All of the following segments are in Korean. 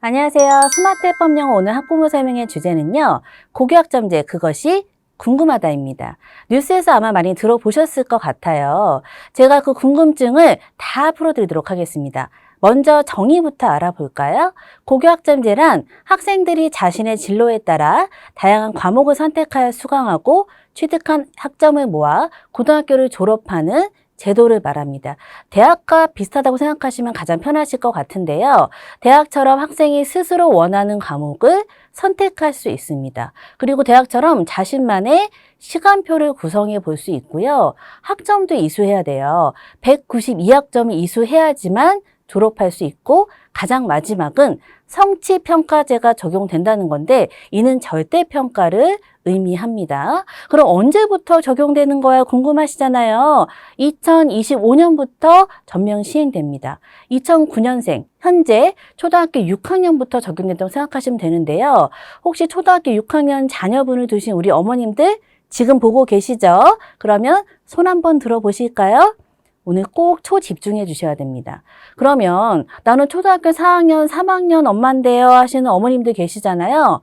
안녕하세요. 스마트 해법 영어 오늘 학부모 설명의 주제는요. 고교학점제 그것이 궁금하다입니다. 뉴스에서 아마 많이 들어보셨을 것 같아요. 제가 그 궁금증을 다 풀어드리도록 하겠습니다. 먼저 정의부터 알아볼까요? 고교학점제란 학생들이 자신의 진로에 따라 다양한 과목을 선택하여 수강하고 취득한 학점을 모아 고등학교를 졸업하는 제도를 말합니다. 대학과 비슷하다고 생각하시면 가장 편하실 것 같은데요. 대학처럼 학생이 스스로 원하는 과목을 선택할 수 있습니다. 그리고 대학처럼 자신만의 시간표를 구성해 볼 수 있고요. 학점도 이수해야 돼요. 192학점을 이수해야지만 졸업할 수 있고 가장 마지막은 성취평가제가 적용된다는 건데 이는 절대평가를 의미합니다. 그럼 언제부터 적용되는 거야 궁금하시잖아요. 2025년부터 전면 시행됩니다. 2009년생 현재 초등학교 6학년부터 적용된다고 생각하시면 되는데요. 혹시 초등학교 6학년 자녀분을 두신 우리 어머님들 지금 보고 계시죠? 그러면 손 한번 들어보실까요? 오늘 꼭 초집중해 주셔야 됩니다. 그러면 나는 초등학교 4학년, 3학년 엄마인데요 하시는 어머님들 계시잖아요.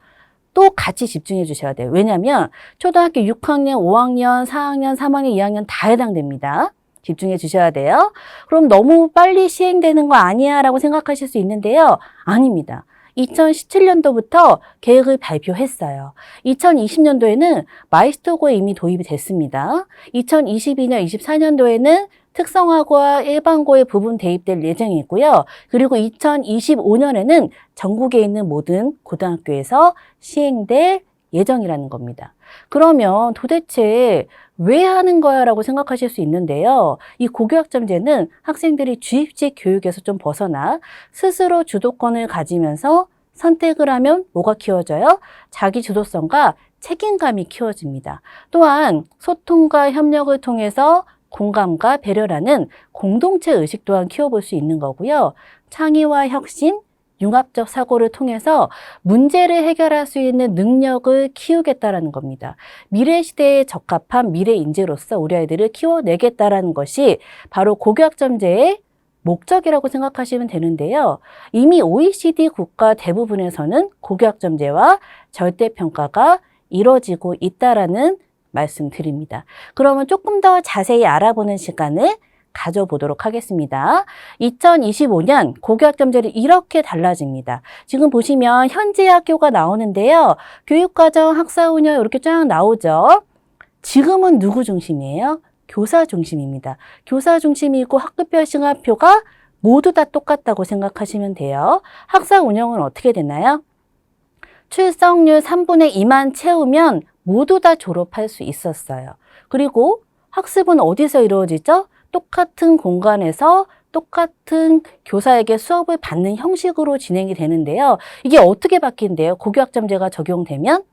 또 같이 집중해 주셔야 돼요. 왜냐하면 초등학교 6학년, 5학년, 4학년, 3학년, 2학년 다 해당됩니다. 집중해 주셔야 돼요. 그럼 너무 빨리 시행되는 거 아니야 라고 생각하실 수 있는데요. 아닙니다. 2017년도부터 계획을 발표했어요. 2020년도에는 마이스터고에 이미 도입이 됐습니다. 2022년, 24년도에는 특성화고와 일반고의 부분 대입될 예정이고요. 그리고 2025년에는 전국에 있는 모든 고등학교에서 시행될 예정이라는 겁니다. 그러면 도대체 왜 하는 거야 라고 생각하실 수 있는데요. 이 고교학점제는 학생들이 주입식 교육에서 좀 벗어나 스스로 주도권을 가지면서 선택을 하면 뭐가 키워져요? 자기 주도성과 책임감이 키워집니다. 또한 소통과 협력을 통해서 공감과 배려라는 공동체 의식 또한 키워볼 수 있는 거고요. 창의와 혁신, 융합적 사고를 통해서 문제를 해결할 수 있는 능력을 키우겠다라는 겁니다. 미래 시대에 적합한 미래 인재로서 우리 아이들을 키워내겠다라는 것이 바로 고교학점제의 목적이라고 생각하시면 되는데요. 이미 OECD 국가 대부분에서는 고교학점제와 절대평가가 이루어지고 있다라는 말씀드립니다. 그러면 조금 더 자세히 알아보는 시간을 가져보도록 하겠습니다. 2025년 고교학점제는 이렇게 달라집니다. 지금 보시면 현재 학교가 나오는데요. 교육과정, 학사운영 이렇게 쫙 나오죠. 지금은 누구 중심이에요? 교사 중심입니다. 교사 중심이고 학급별 시간표가 모두 다 똑같다고 생각하시면 돼요. 학사운영은 어떻게 되나요? 출석률 3분의 2만 채우면 모두 다 졸업할 수 있었어요. 그리고 학습은 어디서 이루어지죠? 똑같은 공간에서 똑같은 교사에게 수업을 받는 형식으로 진행이 되는데요. 이게 어떻게 바뀐대요? 고교학점제가 적용되면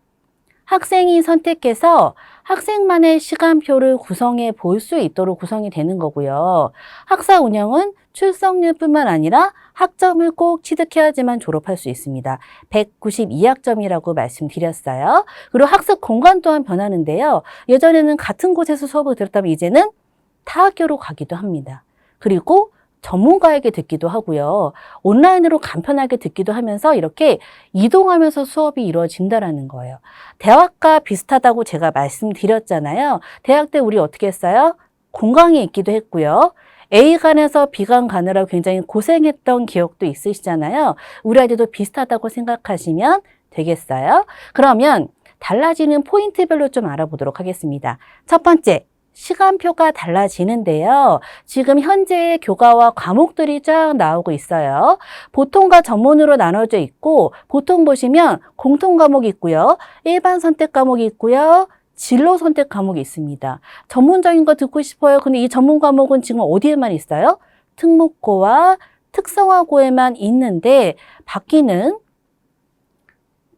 학생이 선택해서 학생만의 시간표를 구성해 볼 수 있도록 구성이 되는 거고요. 학사 운영은 출석률뿐만 아니라 학점을 꼭 취득해야지만 졸업할 수 있습니다. 192학점이라고 말씀드렸어요. 그리고 학습 공간 또한 변하는데요. 예전에는 같은 곳에서 수업을 들었다면 이제는 타 학교로 가기도 합니다. 그리고 전문가에게 듣기도 하고요. 온라인으로 간편하게 듣기도 하면서 이렇게 이동하면서 수업이 이루어진다는 거예요. 대학과 비슷하다고 제가 말씀드렸잖아요. 대학 때 우리 어떻게 했어요? 공강이 있기도 했고요. A관에서 B관 가느라 굉장히 고생했던 기억도 있으시잖아요. 우리 아이들도 비슷하다고 생각하시면 되겠어요. 그러면 달라지는 포인트별로 좀 알아보도록 하겠습니다. 첫 번째. 시간표가 달라지는데요. 지금 현재 교과와 과목들이 쫙 나오고 있어요. 보통과 전문으로 나눠져 있고 보통 보시면 공통 과목이 있고요. 일반 선택 과목이 있고요. 진로 선택 과목이 있습니다. 전문적인 거 듣고 싶어요. 근데 이 전문 과목은 지금 어디에만 있어요? 특목고와 특성화고에만 있는데 바뀌는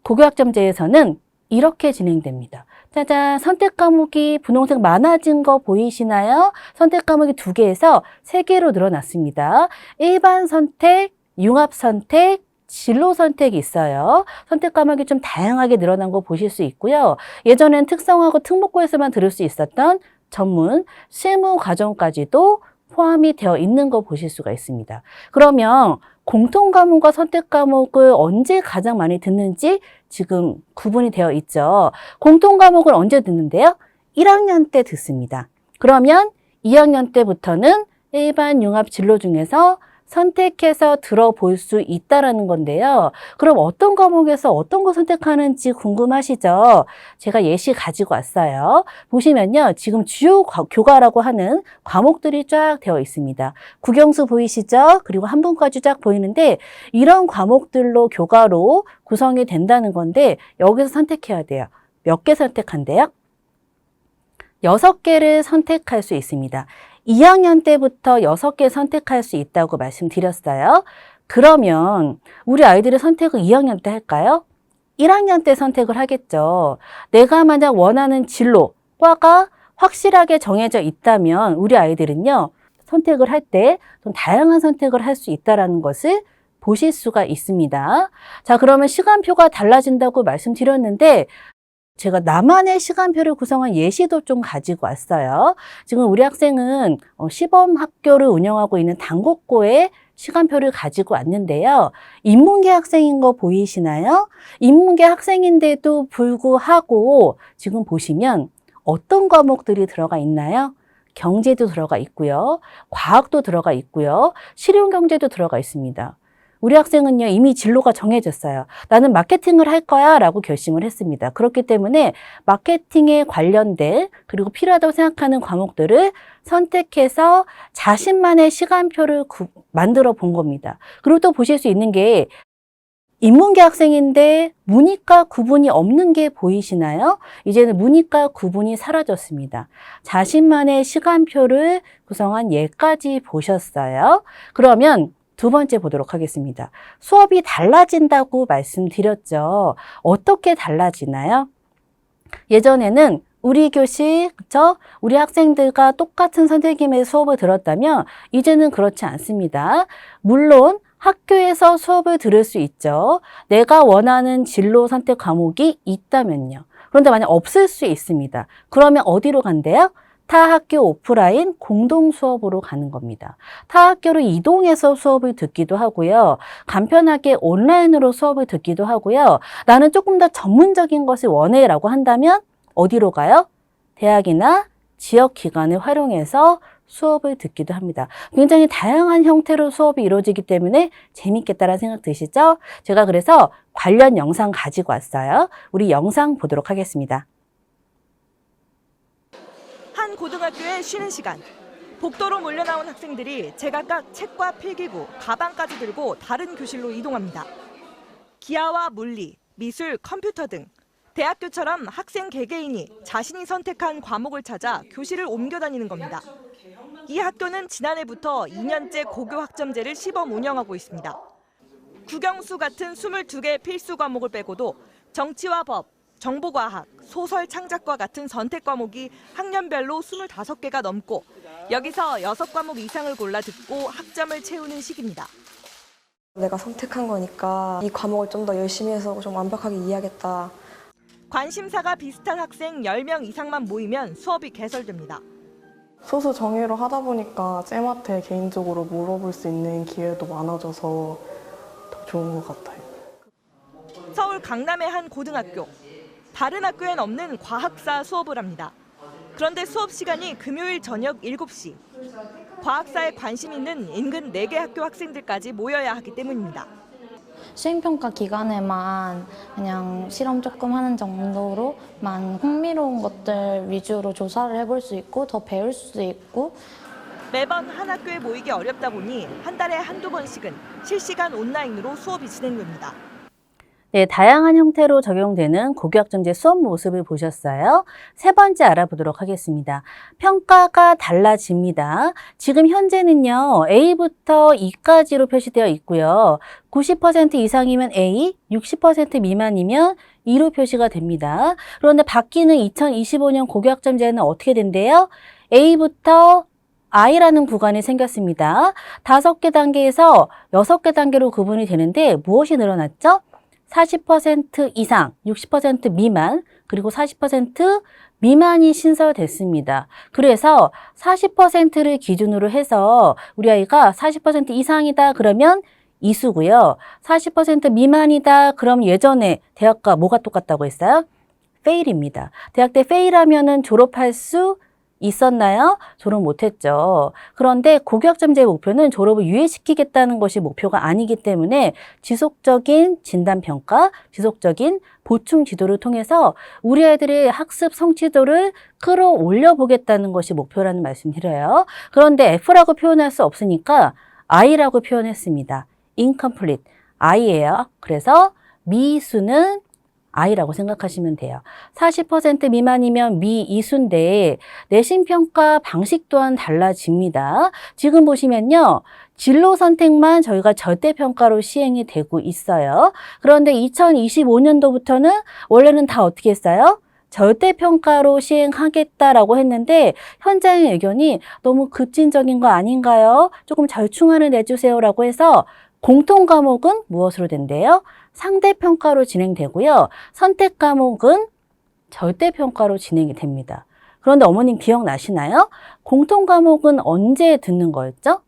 고교학점제에서는 이렇게 진행됩니다. 짜잔, 선택 과목이 분홍색 많아진 거 보이시나요? 선택 과목이 2개에서 3개로 늘어났습니다. 일반 선택, 융합 선택, 진로 선택이 있어요. 선택 과목이 좀 다양하게 늘어난 거 보실 수 있고요. 예전엔 특성화고 특목고에서만 들을 수 있었던 전문, 실무 과정까지도 포함이 되어 있는 거 보실 수가 있습니다. 그러면 공통 과목과 선택 과목을 언제 가장 많이 듣는지 지금 구분이 되어 있죠. 공통 과목을 언제 듣는데요? 1학년 때 듣습니다. 그러면 2학년 때부터는 일반 융합 진로 중에서 선택해서 들어볼 수 있다라는 건데요. 그럼 어떤 과목에서 어떤 거 선택하는지 궁금하시죠? 제가 예시 가지고 왔어요. 보시면요. 지금 주요 교과라고 하는 과목들이 쫙 되어 있습니다. 국영수 보이시죠? 그리고 한분과지 쫙 보이는데 이런 과목들로 교과로 구성이 된다는 건데 여기서 선택해야 돼요. 몇 개 선택한대요? 6개를 선택할 수 있습니다. 2학년 때부터 6개 선택할 수 있다고 말씀드렸어요. 그러면 우리 아이들의 선택을 2학년 때 할까요? 1학년 때 선택을 하겠죠. 내가 만약 원하는 진로, 과가 확실하게 정해져 있다면 우리 아이들은요, 선택을 할 때 좀 다양한 선택을 할 수 있다는 것을 보실 수가 있습니다. 자, 그러면 시간표가 달라진다고 말씀드렸는데 제가 나만의 시간표를 구성한 예시도 좀 가지고 왔어요. 지금 우리 학생은 시범 학교를 운영하고 있는 당국고의 시간표를 가지고 왔는데요. 인문계 학생인 거 보이시나요? 인문계 학생인데도 불구하고 지금 보시면 어떤 과목들이 들어가 있나요? 경제도 들어가 있고요. 과학도 들어가 있고요. 실용경제도 들어가 있습니다. 우리 학생은요, 이미 진로가 정해졌어요. 나는 마케팅을 할 거야 라고 결심을 했습니다. 그렇기 때문에 마케팅에 관련된 그리고 필요하다고 생각하는 과목들을 선택해서 자신만의 시간표를 만들어 본 겁니다. 그리고 또 보실 수 있는 게 인문계 학생인데 문이과 구분이 없는 게 보이시나요? 이제는 문이과 구분이 사라졌습니다. 자신만의 시간표를 구성한 예까지 보셨어요. 그러면 두 번째 보도록 하겠습니다. 수업이 달라진다고 말씀드렸죠. 어떻게 달라지나요? 예전에는 우리 교실, 그쵸? 우리 학생들과 똑같은 선생님의 수업을 들었다면 이제는 그렇지 않습니다. 물론 학교에서 수업을 들을 수 있죠. 내가 원하는 진로 선택 과목이 있다면요. 그런데 만약 없을 수 있습니다. 그러면 어디로 간대요? 타 학교 오프라인 공동 수업으로 가는 겁니다. 타 학교로 이동해서 수업을 듣기도 하고요. 간편하게 온라인으로 수업을 듣기도 하고요. 나는 조금 더 전문적인 것을 원해라고 한다면 어디로 가요? 대학이나 지역기관을 활용해서 수업을 듣기도 합니다. 굉장히 다양한 형태로 수업이 이루어지기 때문에 재밌겠다라는 생각 드시죠? 제가 그래서 관련 영상 가지고 왔어요. 우리 영상 보도록 하겠습니다. 한 고등학교의 쉬는 시간. 복도로 몰려나온 학생들이 제각각 책과 필기구, 가방까지 들고 다른 교실로 이동합니다. 기하와 물리, 미술, 컴퓨터 등 대학교처럼 학생 개개인이 자신이 선택한 과목을 찾아 교실을 옮겨 다니는 겁니다. 이 학교는 지난해부터 2년째 고교 학점제를 시범 운영하고 있습니다. 국영수 같은 22개 필수 과목을 빼고도 정치와 법, 정보과학, 소설 창작과 같은 선택 과목이 학년별로 25개가 넘고 여기서 6과목 이상을 골라 듣고 학점을 채우는 시기입니다. 내가 선택한 거니까 이 과목을 좀 더 열심히 해서 좀 완벽하게 이해하겠다. 관심사가 비슷한 학생 10명 이상만 모이면 수업이 개설됩니다. 소수 정예로 하다 보니까 쌤한테 개인적으로 물어볼 수 있는 기회도 많아져서 더 좋은 것 같아요. 서울 강남의 한 고등학교. 다른 학교엔 없는 과학사 수업을 합니다. 그런데 수업 시간이 금요일 저녁 7시. 과학사에 관심 있는 인근 4개 학교 학생들까지 모여야 하기 때문입니다. 수행평가 기간에만 그냥 실험 조금 하는 정도로만 흥미로운 것들 위주로 조사를 해볼 수 있고 더 배울 수 있고 매번 한 학교에 모이기 어렵다 보니 한 달에 한두 번씩은 실시간 온라인으로 수업이 진행됩니다. 네, 다양한 형태로 적용되는 고교학점제 수업 모습을 보셨어요. 세 번째 알아보도록 하겠습니다. 평가가 달라집니다. 지금 현재는요, A부터 E까지로 표시되어 있고요. 90% 이상이면 A, 60% 미만이면 E로 표시가 됩니다. 그런데 바뀌는 2025년 고교학점제는 어떻게 된대요? A부터 I라는 구간이 생겼습니다. 5개 단계에서 6개 단계로 구분이 되는데 무엇이 늘어났죠? 40% 이상, 60% 미만, 그리고 40% 미만이 신설됐습니다. 그래서 40%를 기준으로 해서 우리 아이가 40% 이상이다 그러면 이수고요. 40% 미만이다. 그럼 예전에 대학과 뭐가 똑같다고 했어요? 페일입니다. 대학 때 페일하면은 졸업할 수 있었나요? 졸업 못했죠. 그런데 고교학점제의 목표는 졸업을 유예시키겠다는 것이 목표가 아니기 때문에 지속적인 진단평가, 지속적인 보충 지도를 통해서 우리 아이들의 학습 성취도를 끌어올려 보겠다는 것이 목표라는 말씀드려요. 그런데 F라고 표현할 수 없으니까 I라고 표현했습니다. incomplete, I예요. 그래서 미수는 I라고 생각하시면 돼요. 40% 미만이면 미이수인데 내신평가 방식 또한 달라집니다. 지금 보시면요. 진로 선택만 저희가 절대평가로 시행이 되고 있어요. 그런데 2025년도부터는 원래는 다 어떻게 했어요? 절대평가로 시행하겠다라고 했는데 현장의 의견이 너무 급진적인 거 아닌가요? 조금 절충안을 내주세요라고 해서 공통 과목은 무엇으로 된대요? 상대평가로 진행되고요. 선택 과목은 절대평가로 진행이 됩니다. 그런데 어머님 기억나시나요? 공통 과목은 언제 듣는 거였죠?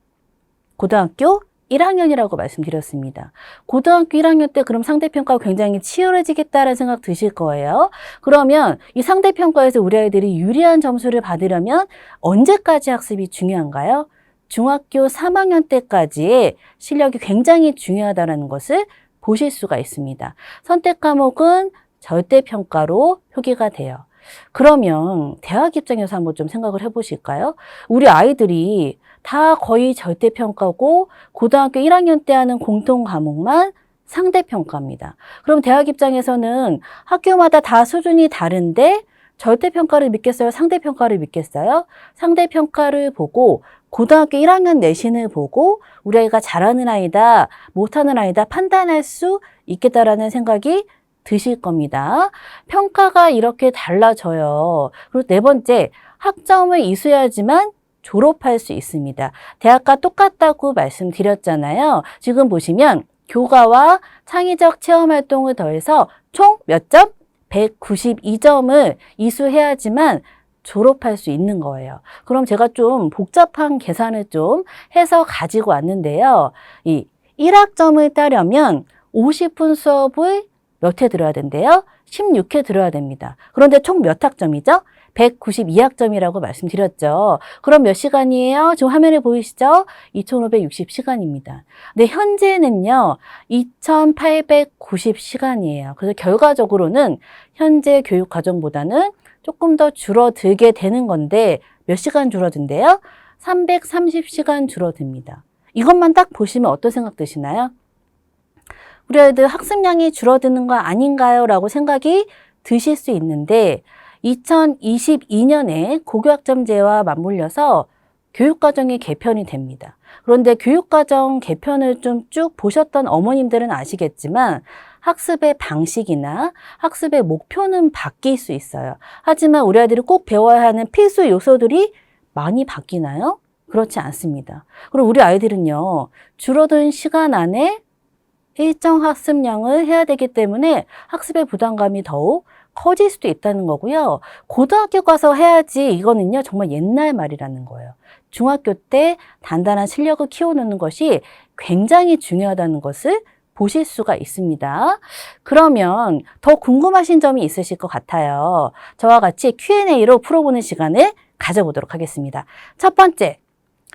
고등학교 1학년이라고 말씀드렸습니다. 고등학교 1학년 때 그럼 상대평가가 굉장히 치열해지겠다라는 생각 드실 거예요. 그러면 이 상대평가에서 우리 아이들이 유리한 점수를 받으려면 언제까지 학습이 중요한가요? 중학교 3학년 때까지의 실력이 굉장히 중요하다는 것을 보실 수가 있습니다. 선택 과목은 절대평가로 표기가 돼요. 그러면 대학 입장에서 한번 좀 생각을 해보실까요? 우리 아이들이 다 거의 절대평가고 고등학교 1학년 때 하는 공통 과목만 상대평가입니다. 그럼 대학 입장에서는 학교마다 다 수준이 다른데 절대평가를 믿겠어요? 상대평가를 믿겠어요? 상대평가를 보고 고등학교 1학년 내신을 보고 우리 아이가 잘하는 아이다, 못하는 아이다 판단할 수 있겠다라는 생각이 드실 겁니다. 평가가 이렇게 달라져요. 그리고 네 번째, 학점을 이수해야지만 졸업할 수 있습니다. 대학과 똑같다고 말씀드렸잖아요. 지금 보시면 교과와 창의적 체험활동을 더해서 총 몇 점? 192점을 이수해야지만 졸업할 수 있는 거예요. 그럼 제가 좀 복잡한 계산을 좀 해서 가지고 왔는데요. 이 1학점을 따려면 50분 수업을 몇 회 들어야 된대요? 16회 들어야 됩니다. 그런데 총 몇 학점이죠? 192학점이라고 말씀드렸죠. 그럼 몇 시간이에요? 지금 화면에 보이시죠? 2560시간입니다. 근데 현재는요, 2890시간이에요. 그래서 결과적으로는 현재 교육과정보다는 조금 더 줄어들게 되는 건데 몇 시간 줄어든대요? 330시간 줄어듭니다. 이것만 딱 보시면 어떤 생각 드시나요? 우리 아이들 학습량이 줄어드는 거 아닌가요? 라고 생각이 드실 수 있는데 2022년에 고교학점제와 맞물려서 교육과정이 개편이 됩니다. 그런데 교육과정 개편을 좀 쭉 보셨던 어머님들은 아시겠지만 학습의 방식이나 학습의 목표는 바뀔 수 있어요. 하지만 우리 아이들이 꼭 배워야 하는 필수 요소들이 많이 바뀌나요? 그렇지 않습니다. 그리고 우리 아이들은요, 줄어든 시간 안에 일정 학습량을 해야 되기 때문에 학습의 부담감이 더욱 커질 수도 있다는 거고요. 고등학교 가서 해야지 이거는요, 정말 옛날 말이라는 거예요. 중학교 때 단단한 실력을 키워놓는 것이 굉장히 중요하다는 것을 보실 수가 있습니다. 그러면 더 궁금하신 점이 있으실 것 같아요. 저와 같이 Q&A로 풀어보는 시간을 가져보도록 하겠습니다. 첫 번째,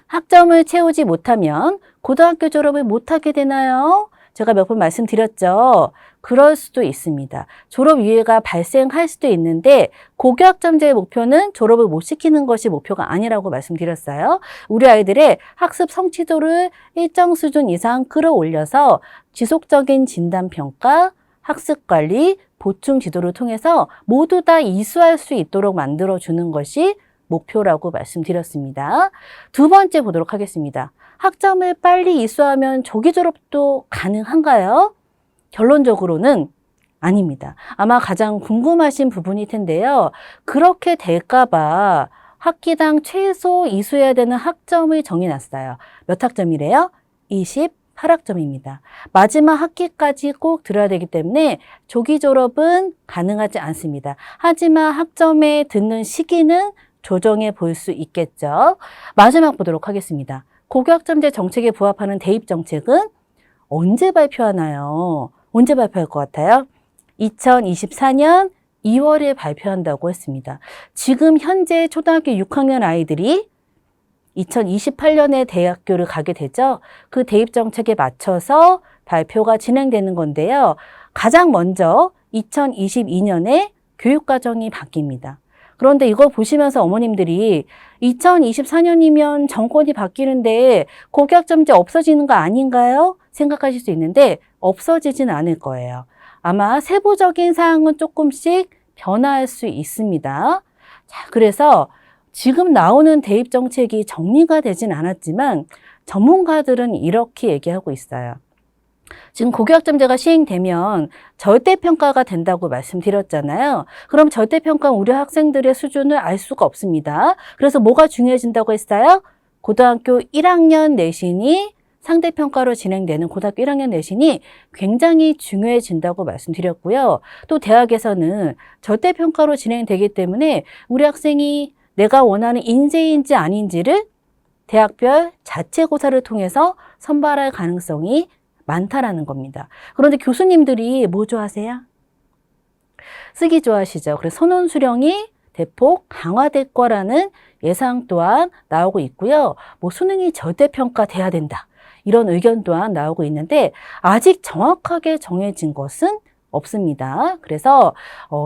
학점을 채우지 못하면 고등학교 졸업을 못하게 되나요? 제가 몇 번 말씀드렸죠. 그럴 수도 있습니다. 졸업 유예가 발생할 수도 있는데 고교학점제의 목표는 졸업을 못 시키는 것이 목표가 아니라고 말씀드렸어요. 우리 아이들의 학습 성취도를 일정 수준 이상 끌어올려서 지속적인 진단평가, 학습관리, 보충 지도를 통해서 모두 다 이수할 수 있도록 만들어주는 것이 목표라고 말씀드렸습니다. 두 번째 보도록 하겠습니다. 학점을 빨리 이수하면 조기 졸업도 가능한가요? 결론적으로는 아닙니다. 아마 가장 궁금하신 부분일 텐데요. 그렇게 될까봐 학기당 최소 이수해야 되는 학점을 정해놨어요. 몇 학점이래요? 28학점입니다. 마지막 학기까지 꼭 들어야 되기 때문에 조기 졸업은 가능하지 않습니다. 하지만 학점에 듣는 시기는 조정해 볼 수 있겠죠. 마지막 보도록 하겠습니다. 고교학점제 정책에 부합하는 대입 정책은 언제 발표하나요? 언제 발표할 것 같아요? 2024년 2월에 발표한다고 했습니다. 지금 현재 초등학교 6학년 아이들이 2028년에 대학교를 가게 되죠. 그 대입 정책에 맞춰서 발표가 진행되는 건데요. 가장 먼저 2022년에 교육과정이 바뀝니다. 그런데 이걸 보시면서 어머님들이 2024년이면 정권이 바뀌는데 고교학점제 없어지는 거 아닌가요? 생각하실 수 있는데 없어지진 않을 거예요. 아마 세부적인 사항은 조금씩 변화할 수 있습니다. 자, 그래서 지금 나오는 대입 정책이 정리가 되진 않았지만 전문가들은 이렇게 얘기하고 있어요. 지금 고교학점제가 시행되면 절대평가가 된다고 말씀드렸잖아요. 그럼 절대평가는 우리 학생들의 수준을 알 수가 없습니다. 그래서 뭐가 중요해진다고 했어요? 고등학교 1학년 내신이 상대평가로 진행되는 고등학교 1학년 내신이 굉장히 중요해진다고 말씀드렸고요. 또 대학에서는 절대평가로 진행되기 때문에 우리 학생이 내가 원하는 인재인지 아닌지를 대학별 자체고사를 통해서 선발할 가능성이 많다라는 겁니다. 그런데 교수님들이 뭐 좋아하세요? 쓰기 좋아하시죠. 그래서 선원 수령이 대폭 강화될 거라는 예상 또한 나오고 있고요. 뭐 수능이 절대평가돼야 된다. 이런 의견 또한 나오고 있는데 아직 정확하게 정해진 것은 없습니다. 그래서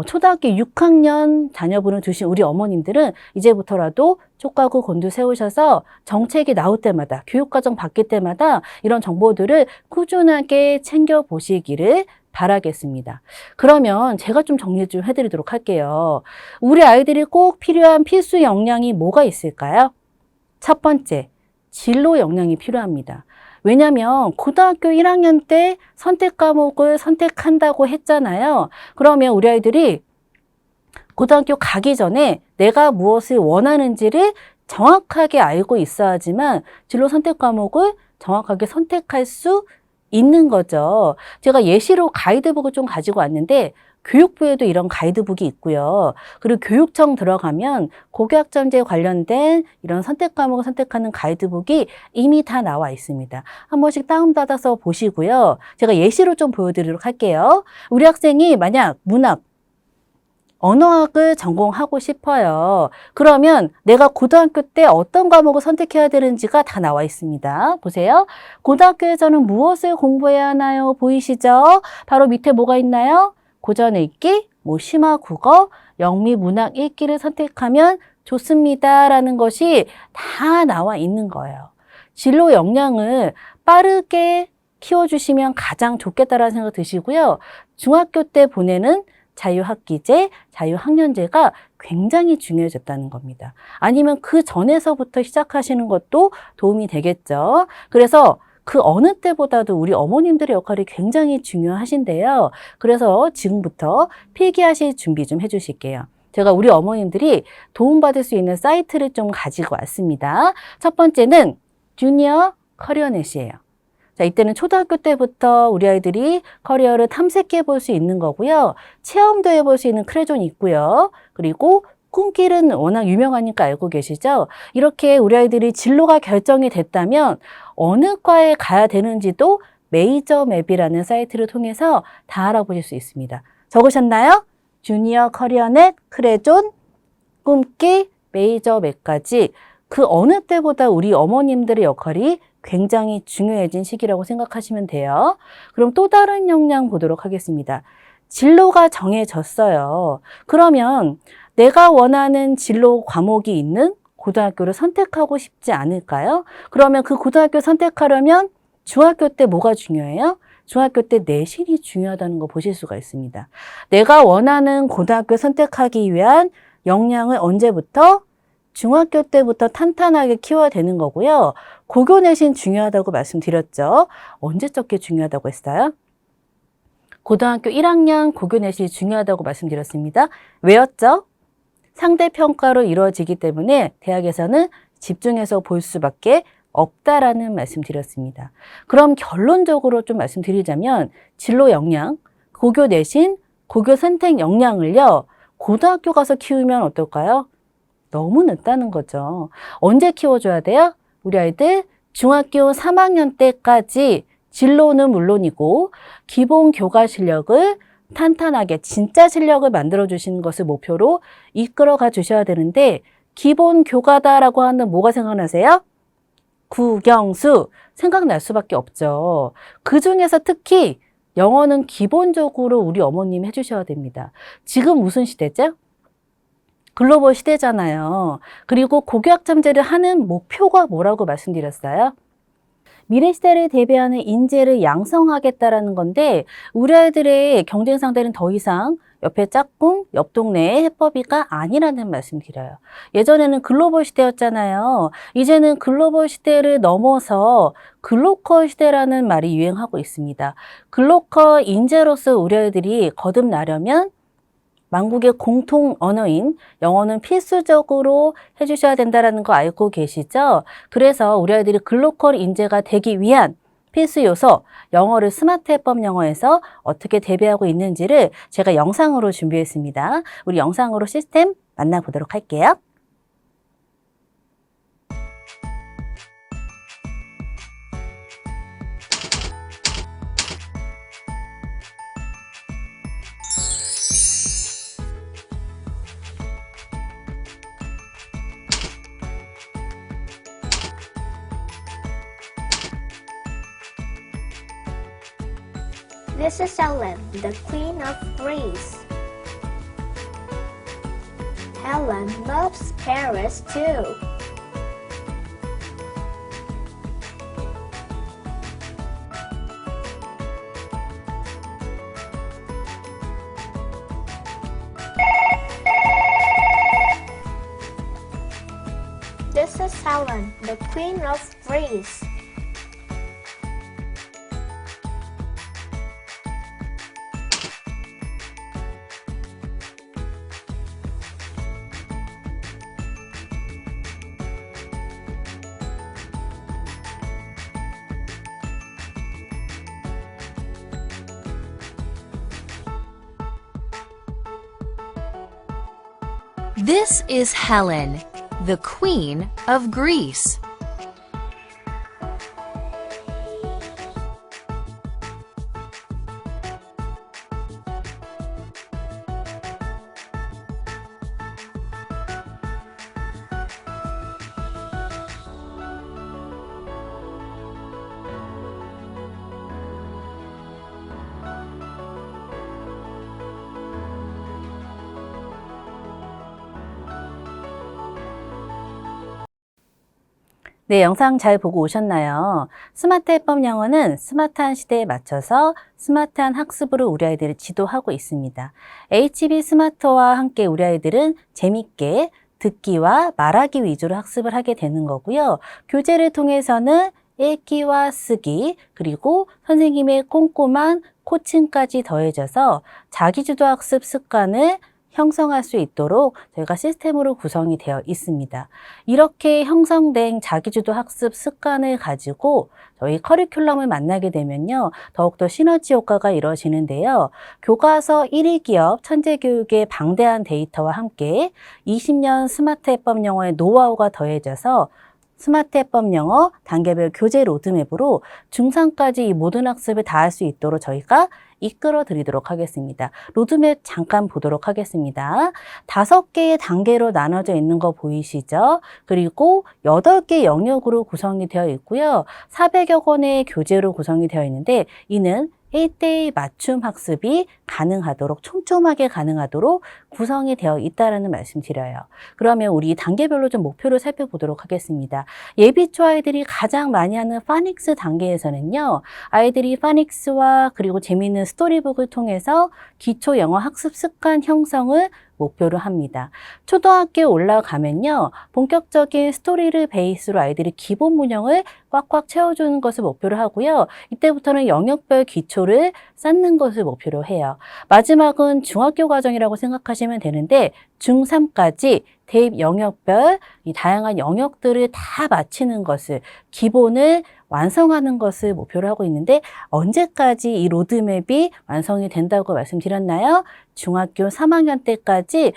초등학교 6학년 자녀분을 두신 우리 어머님들은 이제부터라도 촉각을 곤두 세우셔서 정책이 나올 때마다 교육과정 바뀔 때마다 이런 정보들을 꾸준하게 챙겨보시기를 바라겠습니다. 그러면 제가 좀 정리 좀 해드리도록 할게요. 우리 아이들이 꼭 필요한 필수 역량이 뭐가 있을까요? 첫 번째, 진로 역량이 필요합니다. 왜냐하면 고등학교 1학년 때 선택 과목을 선택한다고 했잖아요. 그러면 우리 아이들이 고등학교 가기 전에 내가 무엇을 원하는지를 정확하게 알고 있어야지만 진로 선택 과목을 정확하게 선택할 수 있는 거죠. 제가 예시로 가이드북을 좀 가지고 왔는데 교육부에도 이런 가이드북이 있고요. 그리고 교육청 들어가면 고교학점제 관련된 이런 선택 과목을 선택하는 가이드북이 이미 다 나와 있습니다. 한 번씩 다운받아서 보시고요. 제가 예시로 좀 보여드리도록 할게요. 우리 학생이 만약 문학, 언어학을 전공하고 싶어요. 그러면 내가 고등학교 때 어떤 과목을 선택해야 되는지가 다 나와 있습니다. 보세요. 고등학교에서는 무엇을 공부해야 하나요? 보이시죠? 바로 밑에 뭐가 있나요? 고전 읽기, 심화 국어, 영미 문학 읽기를 선택하면 좋습니다. 라는 것이 다 나와 있는 거예요. 진로 역량을 빠르게 키워주시면 가장 좋겠다라는 생각 드시고요. 중학교 때 보내는 자유학기제, 자유학년제가 굉장히 중요해졌다는 겁니다. 아니면 그 전에서부터 시작하시는 것도 도움이 되겠죠. 그래서 그 어느 때보다도 우리 어머님들의 역할이 굉장히 중요하신데요. 그래서 지금부터 필기하실 준비 좀 해주실게요. 제가 우리 어머님들이 도움받을 수 있는 사이트를 좀 가지고 왔습니다. 첫 번째는 주니어 커리어넷이에요. 자, 이때는 초등학교 때부터 우리 아이들이 커리어를 탐색해 볼 수 있는 거고요. 체험도 해볼 수 있는 크레존이 있고요. 그리고 꿈길은 워낙 유명하니까 알고 계시죠? 이렇게 우리 아이들이 진로가 결정이 됐다면 어느 과에 가야 되는지도 메이저맵이라는 사이트를 통해서 다 알아보실 수 있습니다. 적으셨나요? 주니어 커리어넷, 크레존, 꿈길, 메이저맵까지 그 어느 때보다 우리 어머님들의 역할이 굉장히 중요해진 시기라고 생각하시면 돼요. 그럼 또 다른 역량 보도록 하겠습니다. 진로가 정해졌어요. 그러면 내가 원하는 진로 과목이 있는 고등학교를 선택하고 싶지 않을까요? 그러면 그 고등학교 선택하려면 중학교 때 뭐가 중요해요? 중학교 때 내신이 중요하다는 거 보실 수가 있습니다. 내가 원하는 고등학교 선택하기 위한 역량을 언제부터? 중학교 때부터 탄탄하게 키워야 되는 거고요. 고교 내신 중요하다고 말씀드렸죠. 언제적게 중요하다고 했어요? 고등학교 1학년 고교 내신이 중요하다고 말씀드렸습니다. 왜였죠? 상대평가로 이루어지기 때문에 대학에서는 집중해서 볼 수밖에 없다라는 말씀드렸습니다. 그럼 결론적으로 좀 말씀드리자면 진로 역량, 고교 내신, 고교 선택 역량을요. 고등학교 가서 키우면 어떨까요? 너무 늦다는 거죠. 언제 키워줘야 돼요? 우리 아이들 중학교 3학년 때까지 진로는 물론이고 기본 교과 실력을 탄탄하게 진짜 실력을 만들어 주시는 것을 목표로 이끌어가 주셔야 되는데 기본 교과다라고 하는 뭐가 생각나세요? 국영수 생각날 수밖에 없죠. 그 중에서 특히 영어는 기본적으로 우리 어머님이 해주셔야 됩니다. 지금 무슨 시대죠? 글로벌 시대잖아요. 그리고 고교학점제를 하는 목표가 뭐라고 말씀드렸어요? 미래 시대를 대비하는 인재를 양성하겠다라는 건데 우리 아이들의 경쟁 상대는 더 이상 옆에 짝꿍, 옆 동네의 해법이가 아니라는 말씀 드려요. 예전에는 글로벌 시대였잖아요. 이제는 글로벌 시대를 넘어서 글로컬 시대라는 말이 유행하고 있습니다. 글로컬 인재로서 우리 아이들이 거듭나려면 만국의 공통 언어인 영어는 필수적으로 해주셔야 된다는 거 알고 계시죠? 그래서 우리 아이들이 글로컬 인재가 되기 위한 필수 요소, 영어를 스마트 해법 영어에서 어떻게 대비하고 있는지를 제가 영상으로 준비했습니다. 우리 영상으로 시스템 만나보도록 할게요. This is Helen, the Queen of Greece. Helen loves Paris too. This is Helen, the Queen of Greece. This is Helen, the Queen of Greece. 네, 영상 잘 보고 오셨나요? 스마트 해법 영어는 스마트한 시대에 맞춰서 스마트한 학습으로 우리 아이들을 지도하고 있습니다. HB 스마트와 함께 우리 아이들은 재밌게 듣기와 말하기 위주로 학습을 하게 되는 거고요. 교재를 통해서는 읽기와 쓰기, 그리고 선생님의 꼼꼼한 코칭까지 더해져서 자기주도 학습 습관을 형성할 수 있도록 저희가 시스템으로 구성이 되어 있습니다. 이렇게 형성된 자기주도 학습 습관을 가지고 저희 커리큘럼을 만나게 되면요, 더욱더 시너지 효과가 이루어지는데요. 교과서 1위 기업 천재교육의 방대한 데이터와 함께 20년 스마트 해법 영어의 노하우가 더해져서 스마트 해법 영어 단계별 교재 로드맵으로 중3까지 이 모든 학습을 다 할 수 있도록 저희가 이끌어 드리도록 하겠습니다. 로드맵 잠깐 보도록 하겠습니다. 5개의 단계로 나눠져 있는 거 보이시죠? 그리고 8개 영역으로 구성이 되어 있고요. 400여 권의 교재로 구성이 되어 있는데 이는 1대1 맞춤 학습이 가능하도록 촘촘하게 가능하도록 구성이 되어 있다는 말씀 드려요. 그러면 우리 단계별로 좀 목표를 살펴보도록 하겠습니다. 예비초 아이들이 가장 많이 하는 파닉스 단계에서는요, 아이들이 파닉스와 그리고 재미있는 스토리북을 통해서 기초 영어 학습 습관 형성을 목표로 합니다. 초등학교에 올라가면요, 본격적인 스토리를 베이스로 아이들이 기본 문형을 꽉꽉 채워주는 것을 목표로 하고요. 이때부터는 영역별 기초를 쌓는 것을 목표로 해요. 마지막은 중학교 과정이라고 생각하시면 되는데 중3까지 대입 영역별 이 다양한 영역들을 다 마치는 것을 기본을 완성하는 것을 목표로 하고 있는데 언제까지 이 로드맵이 완성이 된다고 말씀드렸나요? 중학교 3학년 때까지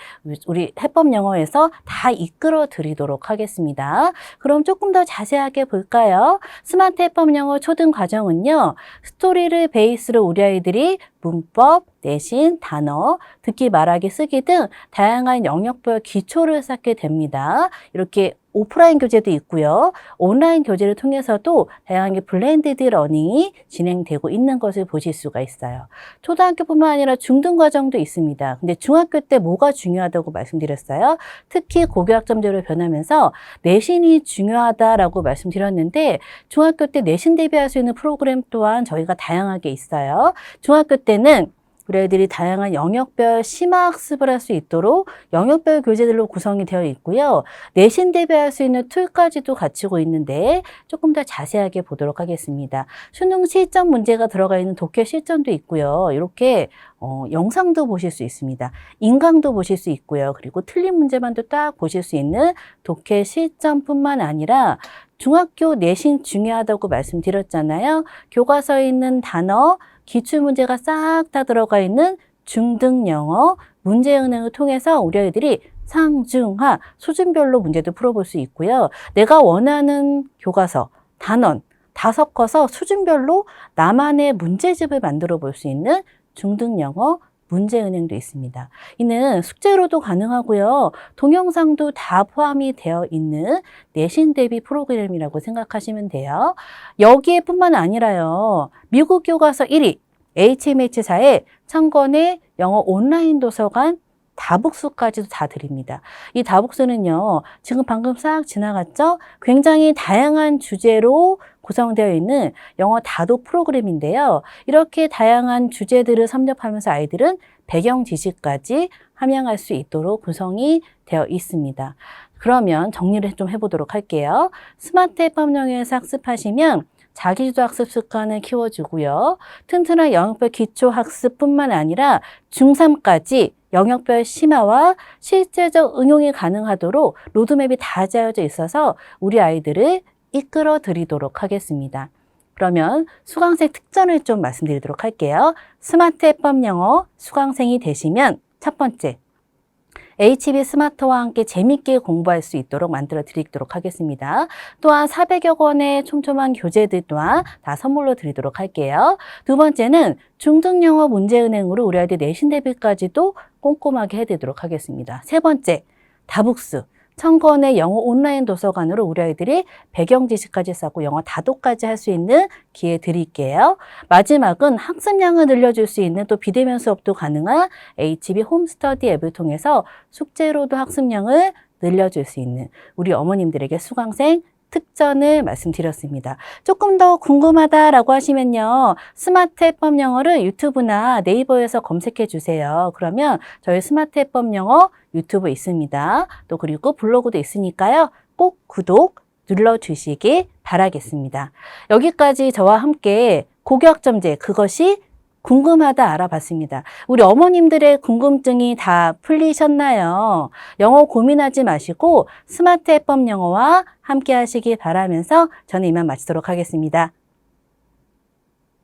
우리 해법 영어에서 다 이끌어 드리도록 하겠습니다. 그럼 조금 더 자세하게 볼까요? 스마트 해법 영어 초등 과정은요. 스토리를 베이스로 우리 아이들이 문법, 내신, 단어, 듣기, 말하기, 쓰기 등 다양한 영역별 기초를 쌓게 됩니다. 이렇게 오프라인 교재도 있고요. 온라인 교재를 통해서도 다양하게 블렌디드 러닝이 진행되고 있는 것을 보실 수가 있어요. 초등학교뿐만 아니라 중등과정도 있습니다. 근데 중학교 때 뭐가 중요하다고 말씀드렸어요? 특히 고교학점제로 변하면서 내신이 중요하다라고 말씀드렸는데 중학교 때 내신 대비할 수 있는 프로그램 또한 저희가 다양하게 있어요. 중학교 때는 우리 애들이 다양한 영역별 심화학습을 할 수 있도록 영역별 교재들로 구성이 되어 있고요. 내신 대비할 수 있는 툴까지도 갖추고 있는데 조금 더 자세하게 보도록 하겠습니다. 수능 실전 문제가 들어가 있는 독해 실전도 있고요. 이렇게 영상도 보실 수 있습니다. 인강도 보실 수 있고요. 그리고 틀린 문제만도 딱 보실 수 있는 독해 실전뿐만 아니라 중학교 내신 중요하다고 말씀드렸잖아요. 교과서에 있는 단어, 기출문제가 싹 다 들어가 있는 중등 영어 문제은행을 통해서 우리 아이들이 상중하 수준별로 문제도 풀어볼 수 있고요. 내가 원하는 교과서, 단원 다 섞어서 수준별로 나만의 문제집을 만들어 볼 수 있는 중등 영어 문제은행도 있습니다. 이는 숙제로도 가능하고요. 동영상도 다 포함이 되어 있는 내신 대비 프로그램이라고 생각하시면 돼요. 여기에 뿐만 아니라요. 미국 교과서 1위 HMH4의 창건의 영어 온라인 도서관 다북수까지도 다 드립니다. 이 다북수는요, 지금 방금 싹 지나갔죠? 굉장히 다양한 주제로 구성되어 있는 영어 다독 프로그램인데요. 이렇게 다양한 주제들을 섭렵하면서 아이들은 배경 지식까지 함양할 수 있도록 구성이 되어 있습니다. 그러면 정리를 좀 해보도록 할게요. 스마트 해법 영어에서 학습하시면 자기주도 학습 습관을 키워주고요. 튼튼한 영역별 기초 학습뿐만 아니라 중3까지 영역별 심화와 실제적 응용이 가능하도록 로드맵이 다 짜여져 있어서 우리 아이들을 이끌어 드리도록 하겠습니다. 그러면 수강생 특전을 좀 말씀드리도록 할게요. 스마트 해법 영어 수강생이 되시면 첫 번째, HB 스마트와 함께 재밌게 공부할 수 있도록 만들어 드리도록 하겠습니다. 또한 400여 권의 촘촘한 교재들 또한 다 선물로 드리도록 할게요. 두 번째는 중등 영어 문제은행으로 우리 아이들 내신 대비까지도 꼼꼼하게 해드리도록 하겠습니다. 세 번째, 다북스. 1000권의 영어 온라인 도서관으로 우리 아이들이 배경 지식까지 쌓고 영어 다독까지 할 수 있는 기회 드릴게요. 마지막은 학습량을 늘려줄 수 있는 또 비대면 수업도 가능한 HB 홈스터디 앱을 통해서 숙제로도 학습량을 늘려줄 수 있는 우리 어머님들에게 수강생 특전을 말씀드렸습니다. 조금 더 궁금하다라고 하시면요. 스마트 해법 영어를 유튜브나 네이버에서 검색해 주세요. 그러면 저희 스마트 해법 영어 유튜브 있습니다. 또 그리고 블로그도 있으니까요. 꼭 구독 눌러주시기 바라겠습니다. 여기까지 저와 함께 고교학점제 그것이 궁금하다 알아봤습니다. 우리 어머님들의 궁금증이 다 풀리셨나요? 영어 고민하지 마시고 스마트 해법 영어와 함께 하시기 바라면서 저는 이만 마치도록 하겠습니다.